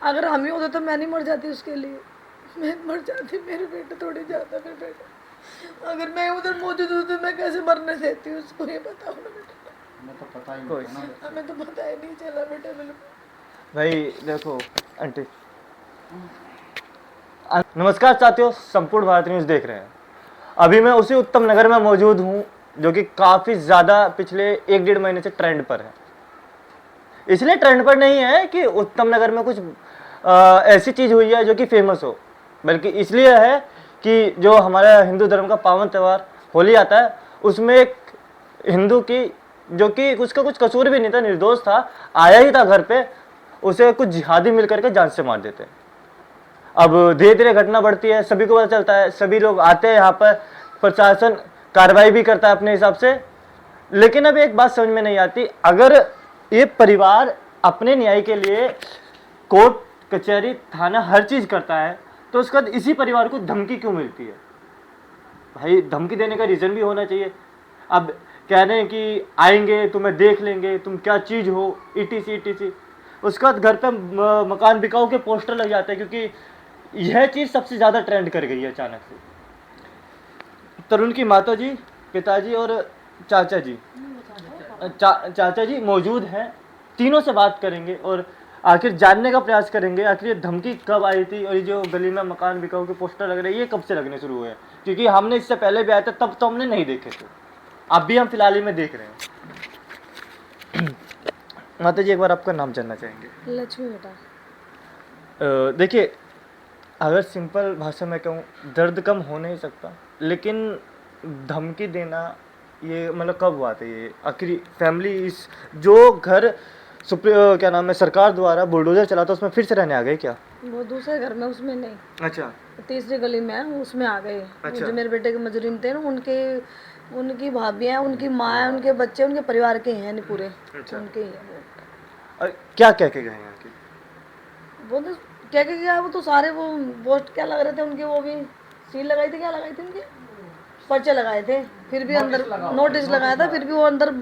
अगर हम ही होते तो मैं नहीं मर जाती उसके लिए, मैं मर जाती, मेरे बेटे थोड़ी जाता मेरे बेटा। अगर मैं उधर मौजूद हूँ तो मैं कैसे मरने देती हूँ उसको, ये बताओ ना बेटा। हमें तो पता ही नहीं था ना। हमें तो पता ही नहीं चला बेटा बिल्कुल। भाई देखो आंटी, नमस्कार साथियों, संपूर्ण भारत न्यूज़ देख रहे हैं। अभी मैं उसी उत्तम नगर में मौजूद हूं जो कि काफ़ी ज़्यादा पिछले 1-1.5 महीने से ट्रेंड पर है। इसलिए ट्रेंड पर नहीं है कि उत्तम नगर में कुछ ऐसी चीज़ हुई है जो कि फेमस हो, बल्कि इसलिए है कि जो हमारा हिंदू धर्म का पावन त्यौहार होली आता है, उसमें एक हिंदू की, जो कि उसका कुछ कसूर भी नहीं था, निर्दोष था, आया ही था घर पे, उसे कुछ जिहादी मिल करके जान से मार देते हैं। अब धीरे धीरे घटना बढ़ती है, सभी को पता चलता है, सभी लोग आते हैं यहाँ पर, प्रशासन कार्रवाई भी करता है अपने हिसाब से। लेकिन अब एक बात समझ में नहीं आती, अगर ये परिवार अपने न्याय के लिए कोर्ट कचहरी थाना हर चीज करता है, तो उसके बाद इसी परिवार को धमकी क्यों मिलती है? भाई धमकी देने का रीजन भी होना चाहिए। अब कह रहे हैं कि आएंगे, तुम्हें देख लेंगे, तुम क्या चीज हो, ईटीसी ईटीसी। उसके बाद घर पे मकान बिकाऊ के पोस्टर लग जाते हैं, क्योंकि यह चीज सबसे ज्यादा ट्रेंड कर गई है अचानक से। तरुण की माता जी, पिताजी और चाचा जी, चाचा जी मौजूद हैं। तीनों से बात करेंगे और आखिर जानने का प्रयास करेंगे आखिर ये धमकी कब आई थी, और ये जो गली में मकान बिकाऊ के पोस्टर लग रहे हैं ये कब से लगने शुरू हुए हैं, क्योंकि हमने इससे पहले भी आए थे तब तो हमने नहीं देखे थे, अब भी हम फिलहाल ही में देख रहे हैं। माता जी एक बार आपका नाम जानना चाहेंगे? लक्ष्मी बेटा। देखिए, अगर सिंपल भाषा में कहूँ, दर्द कम हो नहीं सकता, लेकिन धमकी देना ये मतलब कब हुआ था ये आखिर? फैमिली इस जो घर क्या नाम है सरकार द्वारा बुलडोजर चला था उसमें फिर से रहने आ गए क्या? वो दूसरे घर में, उसमें नहीं, अच्छा तीसरी गली में है, उसमें आ गए। अच्छा। जो मेरे बेटे के मजरिम थे ना, उनके, उनकी भाभियाँ हैं, उनकी माँ है, उनके बच्चे उनके परिवार के ही हैं, नहीं पूरे अच्छा। उनके ही हैं वो। और क्या कह के गए हैं आखिर? वो तो क्या क्या क्या, वो तो सारे वो पोस्ट क्या लग रहे थे उनके, वो भी सील लगाई थी, क्या लगाई थी उनके, पर्चे लगाए थे, फिर भी अंदर नोटिस लगाया था, फिर भी वो अंदर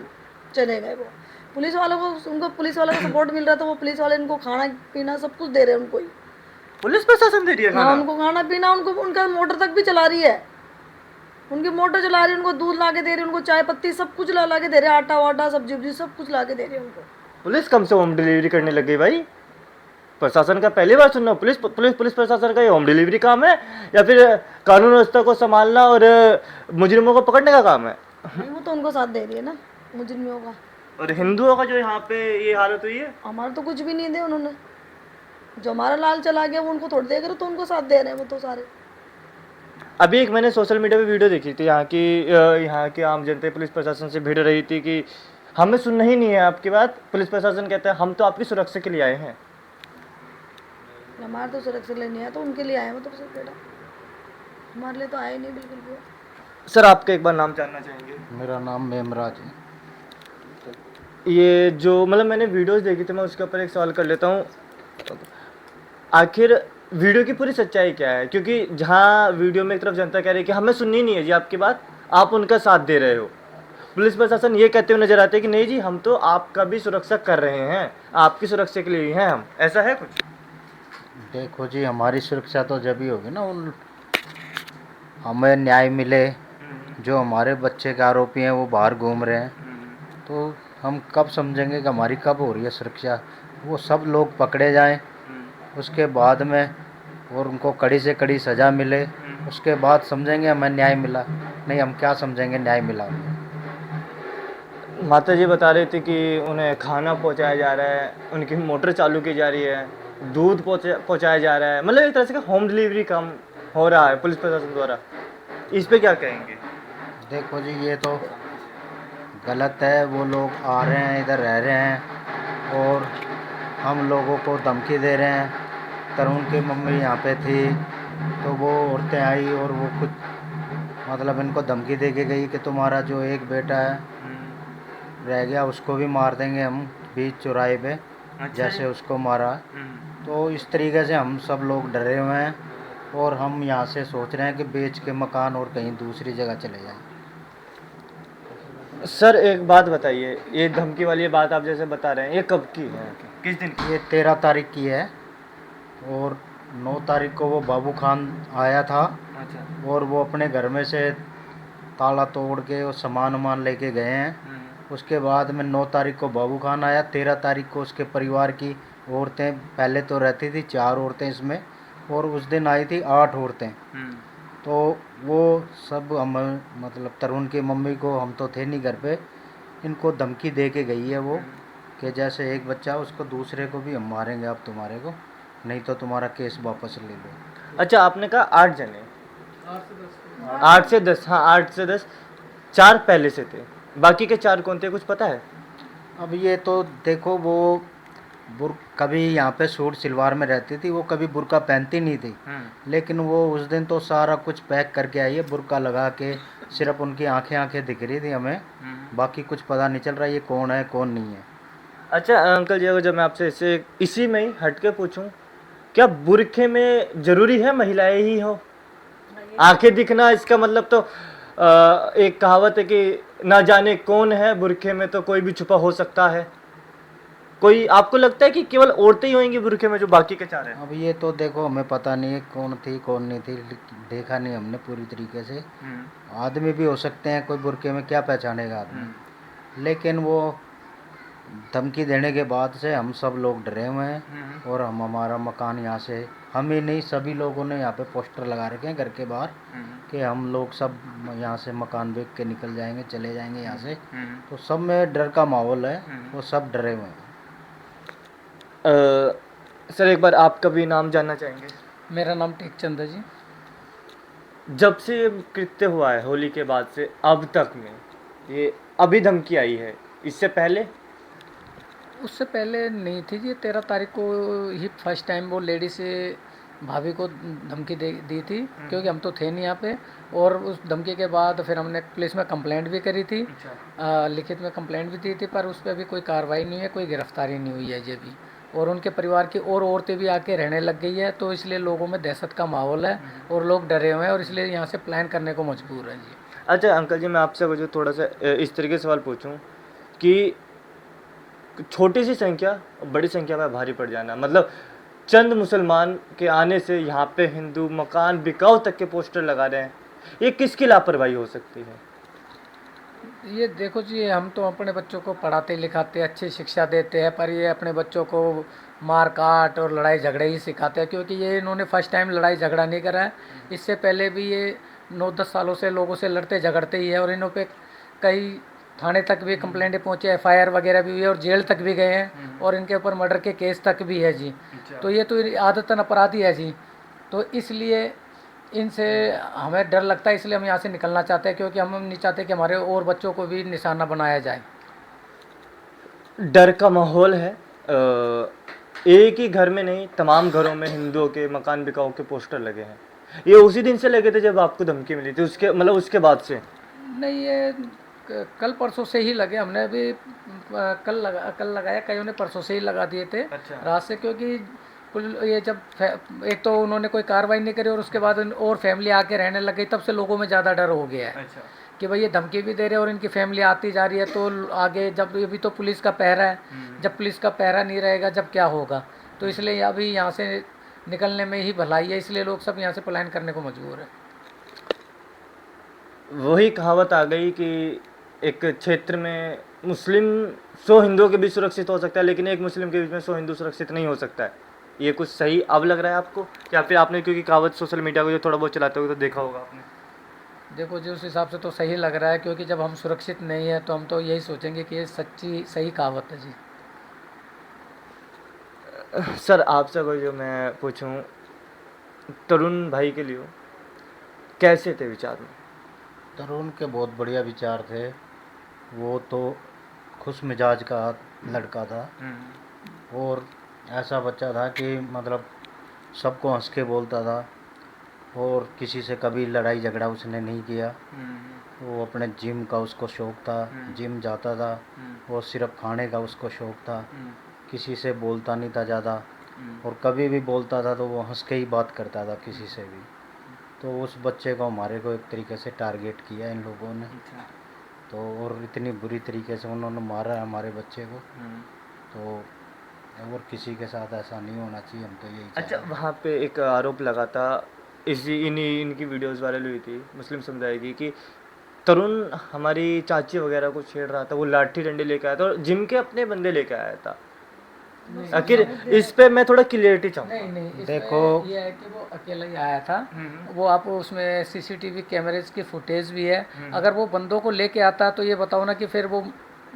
चले गए। वो पुलिस वालों को, उनको पुलिस वालों को सपोर्ट मिल रहा था, वो पुलिस वाले इनको खाना पीना सब कुछ दे रहे हैं उनको ही। पुलिस प्रशासन दे दिया हाँ, खाना? उनको खाना पीना, उनको उनका मोटर तक भी चला रही है, उनकी मोटर चला रही है, उनको दूध ला के दे रही है, उनको चाय पत्ती सब कुछ ला के दे रहे हैं, आटा वाटा सब्जी उब्जी सब कुछ ला के दे रही है उनको। पुलिस कम से होम डिलीवरी करने लग गई भाई? प्रशासन का पहली बार सुन रहा हूँ। पुलिस पुलिस पुलिस प्रशासन का ये होम डिलीवरी काम है या फिर कानून व्यवस्था को संभालना और मुजरिमों को पकड़ने का काम है? नहीं, वो तो उनको साथ दे रही है ना मुजरिमों का। और हिंदुओं का जो यहाँ पे ये हालत हुई है? हमारा तो कुछ भी नहीं दे उन्होंने, जो हमारा लाल चला गया वो उनको थोड़ी देख रहे, तो उनको साथ दे रहे हैं वो तो सारे। अभी एक मैंने सोशल मीडिया पे वीडियो देखी थी, यहाँ की आम जनता पुलिस प्रशासन से भिड़ रही थी कि हमें सुनना ही नहीं है आपकी बात। पुलिस प्रशासन कहता है हम तो आपकी सुरक्षा के लिए आए हैं। हमारे तो सुरक्षा लेनी है, तो उनके लिए आए वो तो सिर्फ बेटा, हमारे लिए तो आए नहीं बिल्कुल भी। सर आपका एक बार नाम जानना चाहेंगे? मेरा नाम मेमराज है। ये जो मतलब मैंने वीडियोस देखी थी, मैं उसके ऊपर एक सवाल कर लेता हूँ, आखिर वीडियो की पूरी सच्चाई क्या है? क्योंकि जहाँ वीडियो में एक तरफ जनता कह रही है कि हमें सुननी नहीं है जी आपकी बात, आप उनका साथ दे रहे हो, पुलिस प्रशासन ये कहते हुए नजर आते हैं कि नहीं जी हम तो आपका भी सुरक्षा कर रहे हैं, आपकी सुरक्षा के लिए ही हैं हम, ऐसा है कुछ? देखो जी, हमारी सुरक्षा तो जब ही होगी ना उन हमें न्याय मिले। जो हमारे बच्चे के आरोपी हैं वो बाहर घूम रहे हैं, तो हम कब समझेंगे कि हमारी कब हो रही है सुरक्षा? वो सब लोग पकड़े जाएं, उसके बाद में, और उनको कड़ी से कड़ी सज़ा मिले, उसके बाद समझेंगे हमें न्याय मिला। नहीं, हम क्या समझेंगे न्याय मिला? माता जी बता रही थी कि उन्हें खाना पहुंचाया जा रहा है, उनकी मोटर चालू की जा रही है, दूध पहुंचाया जा रहा है, मतलब एक तरह से होम डिलीवरी काम हो रहा है पुलिस प्रशासन द्वारा। इस पे क्या कहेंगे? देखो जी, ये तो गलत है। वो लोग आ रहे हैं, इधर रह रहे हैं और हम लोगों को धमकी दे रहे हैं। तरुण की मम्मी यहाँ पे थी, तो वो औरतें आई और वो कुछ मतलब इनको धमकी दे के गई कि तुम्हारा जो एक बेटा है रह गया उसको भी मार देंगे हम बीच चौराहे पे, जैसे उसको मारा। तो इस तरीके से हम सब लोग डरे हुए हैं और हम यहाँ से सोच रहे हैं कि बेच के मकान और कहीं दूसरी जगह चले जाएं। सर एक बात बताइए, ये धमकी वाली बात आप जैसे बता रहे हैं ये कब की है, किस दिन की? ये 13 तारीख की है। और 9 तारीख को वो बाबू खान आया था अच्छा। और वो अपने घर में से ताला तोड़ के वो सामान वामान लेके गए हैं। उसके बाद में 9 तारीख को बाबू खान आया, 13 तारीख को उसके परिवार की औरतें, पहले तो रहती थी 4 औरतें इसमें, और उस दिन आई थी 8 औरतें। तो वो सब हम मतलब तरुण की मम्मी को, हम तो थे नहीं घर पे, इनको धमकी दे के गई है वो कि जैसे एक बच्चा उसको दूसरे को भी हम मारेंगे आप तुम्हारे को, नहीं तो तुम्हारा केस वापस ले लो। अच्छा, आपने कहा 8 जने, 8 से 10, हाँ 8 से 10, 4 पहले से थे, बाकी के 4 कौन थे, कुछ पता है? अब ये तो देखो, वो कभी यहाँ पे सूट सलवार में रहती थी, वो कभी बुर्का पहनती नहीं थी, लेकिन वो उस दिन तो सारा कुछ पैक करके आई है बुर्का लगा के, सिर्फ उनकी आंखें दिख रही थी हमें, बाकी कुछ पता नहीं चल रहा ये कौन है कौन नहीं है। अच्छा अंकल जी, अगर जब मैं आपसे इसी में ही हट के पूछूं, क्या बुरखे में जरूरी है महिलाएं ही हो? आंखें दिखना इसका मतलब तो एक कहावत है कि ना जाने कौन है बुरखे में, तो कोई भी छुपा हो सकता है। कोई आपको लगता है कि केवल औरतें ही होंगी बुरखे में, जो बाकी के 4 हैं? अब ये तो देखो हमें पता नहीं है कौन थी कौन नहीं थी, देखा नहीं हमने पूरी तरीके से। आदमी भी हो सकते हैं, कोई बुरके में क्या पहचानेगा आदमी, लेकिन वो धमकी देने के बाद से हम सब लोग डरे हुए हैं, और हम हमारा मकान यहाँ से, हम ही नहीं सभी लोगों ने यहाँ पे पोस्टर लगा रखे हैं घर के बाहर कि हम लोग सब यहाँ से मकान बेच के निकल जाएंगे, चले जाएंगे यहाँ से। तो सब में डर का माहौल है, वो सब डरे हुए हैं। सर एक बार आपका भी नाम जानना चाहेंगे? मेरा नाम टेकचंद है जी। जब से ये कृत्य हुआ है होली के बाद से अब तक में, ये अभी धमकी आई है, इससे पहले? उससे पहले नहीं थी जी। 13 तारीख को ही फर्स्ट टाइम वो लेडी से भाभी को धमकी दी थी, क्योंकि हम तो थे नहीं यहाँ पे। और उस धमकी के बाद फिर हमने पुलिस में कंप्लेंट भी करी थी, लिखित में कंप्लेंट भी दी थी, पर उस पर अभी कोई कार्रवाई नहीं है, कोई गिरफ्तारी नहीं हुई है जी अभी। और उनके परिवार की और औरतें भी आके रहने लग गई है, तो इसलिए लोगों में दहशत का माहौल है और लोग डरे हुए हैं, और इसलिए यहाँ से प्लान करने को मजबूर हैं जी। अच्छा अंकल जी, मैं आपसे जो थोड़ा सा इस तरीके से सवाल पूछूं कि छोटी सी संख्या बड़ी संख्या में भारी पड़ जाना, मतलब चंद मुसलमान के आने से यहाँ पे हिंदू मकान बिकाऊ तक के पोस्टर लगा रहे हैं, ये किसकी लापरवाही हो सकती है? ये देखो जी, हम तो अपने बच्चों को पढ़ाते लिखाते अच्छी शिक्षा देते हैं, पर ये अपने बच्चों को मार काट और लड़ाई झगड़े ही सिखाते हैं, क्योंकि ये इन्होंने फर्स्ट टाइम लड़ाई झगड़ा नहीं करा है। इससे पहले भी ये 9-10 सालों से लोगों से लड़ते झगड़ते ही है, और इन्हों पे कई थाने तक भी कंप्लेंटें पहुँचे, FIR वगैरह भी हुई है, और जेल तक भी गए हैं, और इनके ऊपर मर्डर के केस तक भी है जी। तो ये तो आदतन अपराधी है जी। तो इसलिए इनसे हमें डर लगता है, इसलिए हम यहाँ से निकलना चाहते हैं, क्योंकि हम नहीं चाहते कि हमारे और बच्चों को भी निशाना बनाया जाए। डर का माहौल है। एक ही घर में नहीं, तमाम घरों में हिंदुओं के मकान बिकाऊ के पोस्टर लगे हैं। ये उसी दिन से लगे थे जब आपको धमकी मिली थी, उसके मतलब उसके बाद से? नहीं, ये कल परसों से ही लगे। हमने अभी कल लगाया, कईयों ने परसों से ही लगा दिए थे। अच्छा। रात से, क्योंकि ये जब एक तो उन्होंने कोई कार्रवाई नहीं करी, और उसके बाद और फैमिली आके रहने लग गई, तब से लोगों में ज़्यादा डर हो गया है। अच्छा। कि भाई ये धमकी भी दे रहे हैं और इनकी फैमिली आती जा रही है, तो आगे जब अभी तो पुलिस का पहरा है, जब पुलिस का पहरा नहीं रहेगा जब क्या होगा। तो इसलिए अभी यहाँ से निकलने में ही भलाई है, इसलिए लोग सब यहाँ से पलायन करने को मजबूर है। वही कहावत आ गई कि एक क्षेत्र में मुस्लिम 100 हिंदुओं के बीच सुरक्षित हो सकता है, लेकिन एक मुस्लिम के बीच में 100 हिंदू सुरक्षित नहीं हो सकता है। ये कुछ सही अब लग रहा है आपको, या फिर आपने क्योंकि कहावत सोशल मीडिया को जो थोड़ा बहुत चलाते हो तो देखा होगा आपने? देखो जी, उस हिसाब से तो सही लग रहा है, क्योंकि जब हम सुरक्षित नहीं है तो हम तो यही सोचेंगे कि ये सच्ची सही कहावत है जी। सर आपसे अगर जो मैं पूछूं, तरुण भाई के लिए कैसे थे विचार में? तरुण के बहुत बढ़िया विचार थे, वो तो खुश मिजाज का लड़का था, और ऐसा बच्चा था कि मतलब सबको हंस के बोलता था, और किसी से कभी लड़ाई झगड़ा उसने नहीं किया। वो अपने जिम का उसको शौक़ था, जिम जाता था, और सिर्फ खाने का उसको शौक़ था, किसी से बोलता नहीं था ज़्यादा, और कभी भी बोलता था तो वो हंस के ही बात करता था किसी से भी। तो उस बच्चे को हमारे को एक तरीके से टारगेट किया इन लोगों ने, तो और इतनी बुरी तरीके से उन्होंने मारा है हमारे बच्चे को। तो और किसी के साथ ऐसा नहीं होना चाहिए, हम तो यही अच्छा, चाह रहे वहाँ पे एक आरोप लगा था, इनकी वीडियोस वायरल हुई थी मुस्लिम समुदाय की, कि तरुण हमारी चाची वगैरह को छेड़ रहा था, वो लाठी डंडे लेके आया था और जिम के अपने बंदे लेके आया था। आखिर इस पे मैं थोड़ा क्लियरिटी चाहूँगा। नहीं नहीं, इसमें देखो- ये है कि वो अकेला ही आया था। वो आप उसमें सीसीटीवी कैमरेज की फुटेज भी है। अगर वो बंदों को लेके आता तो ये बताओ ना कि फिर वो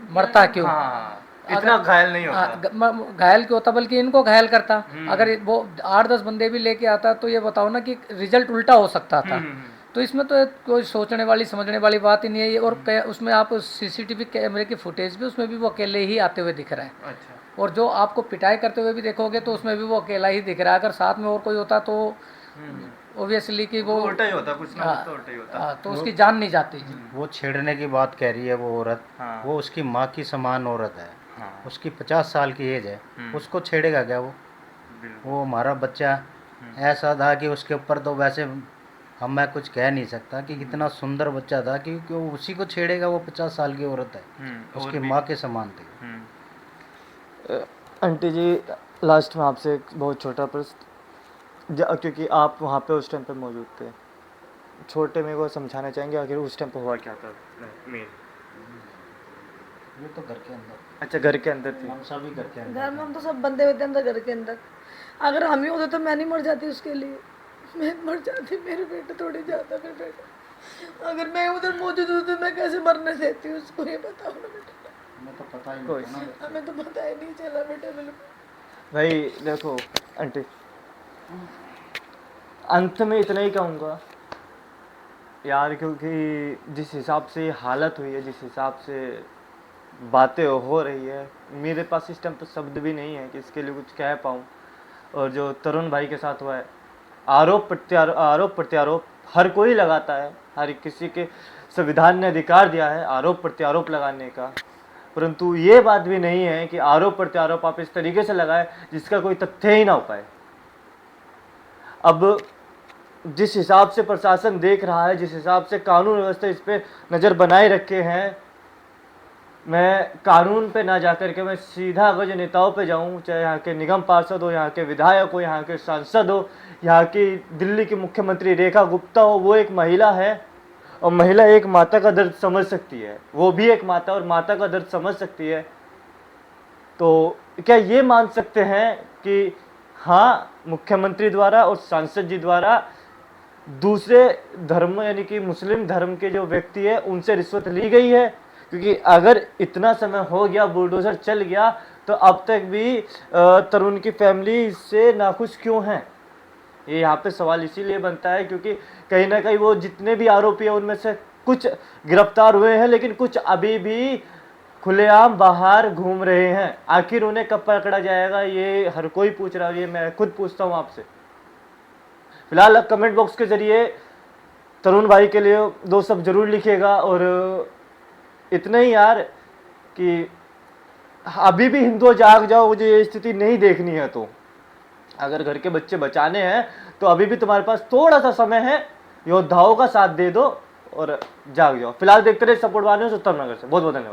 मरता क्यों? हाँ, इतना घायल नहीं होता। घायल क्यों होता, बल्कि इनको घायल करता। अगर वो 8-10 बंदे भी लेके आता तो ये बताओ ना कि रिजल्ट उल्टा हो सकता था। तो इसमें तो कोई सोचने वाली समझने वाली बात ही नहीं है ये। और उसमें आप सीसीटीवी कैमरे की फुटेज भी, उसमें भी वो अकेले ही आते हुए दिख रहा है। अच्छा, और जो आपको पिटाई करते हुए भी देखोगे तो उसमें भी वो अकेला ही दिख रहा है। अगर साथ में और कोई होता तो ऑब्वियसली कि वो उल्टा ही होता, कुछ ना हाँ, कुछ तो उल्टा ही होता। हाँ, तो उसकी जान नहीं जाती। वो छेड़ने की बात कह रही है वो औरत, हाँ। वो उसकी माँ की समान औरत है, हाँ, उसकी 50 साल की एज है, उसको छेड़ेगा क्या वो? वो हमारा बच्चा ऐसा था कि उसके ऊपर तो वैसे मैं कुछ कह नहीं सकता कि कितना सुंदर बच्चा था, क्योंकि वो उसी को छेड़ेगा, वो 50 साल की औरत है, उसकी माँ के समान थी। आंटी जी, लास्ट में आपसे एक बहुत छोटा प्रश्न, क्योंकि आप वहाँ पे उस टाइम पे मौजूद थे, छोटे मेरे को समझाना चाहेंगे आखिर उस टाइम पे हुआ क्या था मेन? ये तो घर के अंदर, अच्छा, घर के अंदर थी। हम सभी घर के अंदर। घर में हम तो सब बंदे होते हैं अंदर, घर के अंदर। अगर हम ही होते तो मैं नहीं मर जाती उसके लिए, मैं मर जाती, मेरे बेटे थोड़ी जाता मेरे बेटे। अगर मैं उधर मौजूद हूँ तो मैं कैसे मरने देती हूँ उसको, ये बताओ ना बेटा। हमें तो पता ही कोई नहीं था ना। हमें तो पता ही नहीं चला बेटा, बिल्कुल। भाई देखो आंटी, अंत में इतना ही कहूँगा यार, क्योंकि जिस हिसाब से हालत हुई है, जिस हिसाब से बातें हो रही है, मेरे पास इस टाइम पर शब्द भी नहीं है कि इसके लिए कुछ कह पाऊँ। और जो तरुण भाई के साथ हुआ है, आरोप प्रत्यारोप हर कोई लगाता है, हर किसी के संविधान ने अधिकार दिया है आरोप प्रत्यारोप लगाने का, परंतु ये बात भी नहीं है कि आरोप प्रत्यारोप आप इस तरीके से लगाए जिसका कोई तथ्य ही ना हो पाए। अब जिस हिसाब से प्रशासन देख रहा है, जिस हिसाब से कानून व्यवस्था इस पे नज़र बनाए रखे हैं, मैं कानून पे ना जाकर के मैं सीधा अगर जो नेताओं पे जाऊं, चाहे यहाँ के निगम पार्षद हो, यहाँ के विधायक हो, यहाँ के सांसद हो, यहाँ की दिल्ली की मुख्यमंत्री रेखा गुप्ता हो, वो एक महिला है और महिला एक माता का दर्द समझ सकती है, वो भी एक माता और माता का दर्द समझ सकती है। तो क्या ये मान सकते हैं कि हाँ, मुख्यमंत्री द्वारा और सांसद जी द्वारा दूसरे धर्म यानी कि मुस्लिम धर्म के जो व्यक्ति है उनसे रिश्वत ली गई है? क्योंकि अगर इतना समय हो गया, बुलडोजर चल गया, तो अब तक भी तरुण की फैमिली से नाखुश क्यों है? ये यहाँ पे सवाल इसीलिए बनता है क्योंकि कहीं ना कहीं वो जितने भी आरोपी हैं उनमें से कुछ गिरफ्तार हुए हैं, लेकिन कुछ अभी भी खुलेआम बाहर घूम रहे हैं। आखिर उन्हें कब पकड़ा जाएगा, ये हर कोई पूछ रहा है, ये मैं खुद पूछता हूँ आपसे। फिलहाल आप कमेंट बॉक्स के जरिए तरुण भाई के लिए 2 शब्द जरूर लिखिएगा। और इतना ही यार कि अभी भी हिंदुओं जाग जाओ, मुझे ये स्थिति नहीं देखनी है। तो अगर घर के बच्चे बचाने हैं तो अभी भी तुम्हारे पास थोड़ा सा समय है, योद्धाओं का साथ दे दो और जाग जाओ। फिलहाल देखते रहे सपोर्ट वाले उत्तम नगर से। बहुत बहुत धन्यवाद।